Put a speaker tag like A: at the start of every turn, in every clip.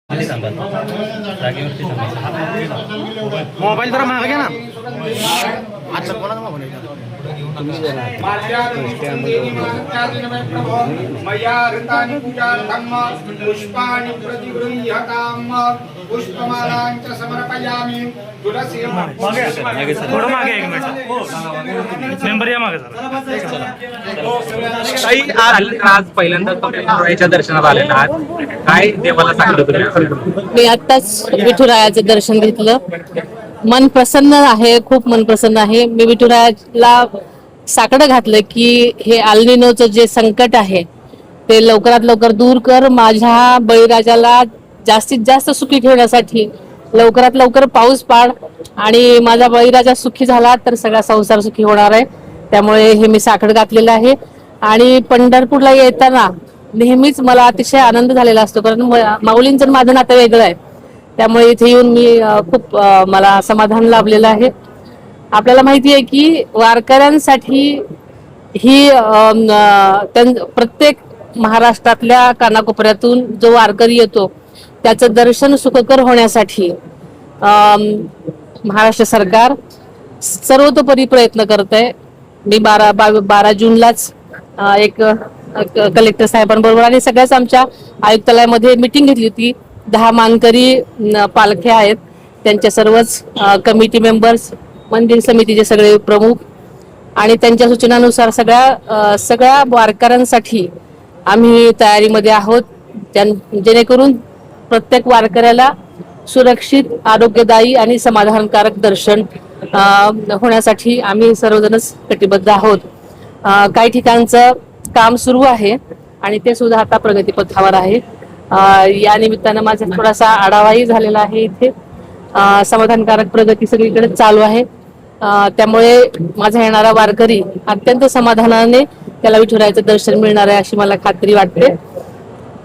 A: Mobile जरा मागे घ्या ना. आता कोणाचा मोबाईल
B: पुष्पाणि प्रतिगृह्यताम् पुष्पमालांच समर्पयामि तुलसी
C: थोडं मागे एक मिनिट मेंबर या मागे
D: आज पहिल्यांदा विठुरायाच्या दर्शनात आलेला आहात. काय देवाला सांगितलं तुम्ही?
E: मी आत्ताच विठुरायाचं दर्शन घेतलं. मन प्रसन्न आहे, खूप मन प्रसन्न आहे. मी विठुरायाला साकडं घातलं की हे अल्निनोचं जे संकट आहे ते लवकरात लवकर दूर कर. माझ्या बळीराजाला जास्तीत जास्त सुखी ठेवण्यासाठी लवकरात लवकर पाऊस पाड आणि माझा बळीराजा सुखी झाला तर सगळा संसार सुखी होणार आहे. त्यामुळे हे मी साकडं घातलेलं आहे. आणि पंढरपूरला येताना नेहमीच मला अतिशय आनंद झालेला असतो, कारण माऊलींचं माझं नातं वेगळं आहे. त्यामुळे इथे येऊन मी खूप मला समाधान लाभलेलं आहे. आपल्याला माहिती आहे की वारकऱ्यांसाठी ही प्रत्येक महाराष्ट्रातल्या कानाकोपऱ्यातून जो वारकरी येतो त्याचं दर्शन सुखकर होण्यासाठी महाराष्ट्र सरकार सर्वतोपरी प्रयत्न करत आहे. मी 12 जूनलाच एक कलेक्टर साहेबांबरोबर आणि सगळ्याच आमच्या आयुक्तालयामध्ये मीटिंग घेतली होती. 10 मानकरी पालख्या आहेत, त्यांच्या सर्वच कमिटी मेंबर्स, मंदिर समितीचे सगळे प्रमुख आणि त्यांच्या सूचनानुसार सगळ्या वारकऱ्यांसाठी आम्ही तयारीमध्ये आहोत. जेणेकरून प्रत्येक वारकऱ्याला सुरक्षित, आरोग्यदायी आणि समाधानकारक दर्शन होण्यासाठी आम्ही सर्वजणच कटिबद्ध आहोत. काही ठिकाणचं काम सुरू आहे आणि ते सुद्धा आता प्रगतीपथावर आहे. या निमित्तानं माझा थोडासा आढावाही झालेला आहे. इथे समाधानकारक प्रगती सगळीकडे चालू आहे. त्यामुळे माझा येणारा वारकरी अत्यंत समाधानाने त्याला विठुरायाचं दर्शन मिळणार आहे अशी मला खात्री वाटते.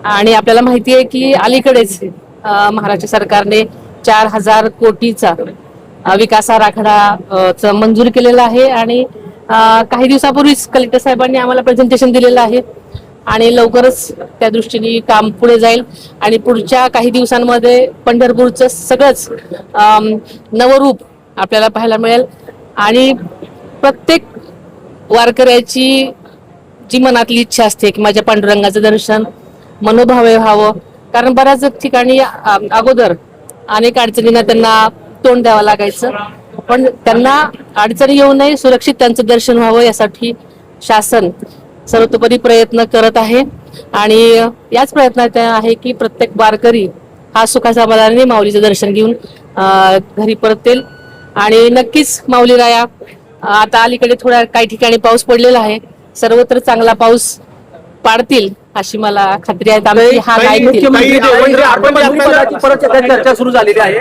E: आणि आपल्याला माहिती आहे की अलीकडेच महाराष्ट्र सरकारने 4000 कोटीचा विकास आराखडा मंजूर केलेला आहे आणि काही दिवसापूर्वीच कलेक्टर साहेबांनी आम्हाला प्रेझेंटेशन दिलेलं आहे आणि लवकरच त्या दृष्टीने काम पुढे जाईल आणि पुढच्या काही दिवसांमध्ये पंढरपूरचं सगळंच नवरूप आपल्याला पाहायला मिळेल. आणि प्रत्येक वारकऱ्याची जी मनातली इच्छा असते की माझ्या पांडुरंगाचं दर्शन मनोभावे व्हावं, कारण बऱ्याच ठिकाणी अगोदर अनेक अडचणींना त्यांना तोंड द्यावं लागायचं, पण त्यांना अडचणी येऊ नये, सुरक्षित त्यांचं दर्शन व्हावं यासाठी शासन सर्वतोपरी प्रयत्न करत आहे. आणि याच प्रयत्नात आहे की प्रत्येक वारकरी हा सुखासमाधानाने माऊलीचं दर्शन घेऊन घरी परतेल. आणि नक्कीच माऊली राया आता अलीकडे थोड्या काही ठिकाणी पाऊस पडलेला आहे, सर्वत्र चांगला पाऊस पाडतील अशी मला खात्री आहे.
A: मुख्यमंत्री परत चर्चा सुरू झालेली आहे.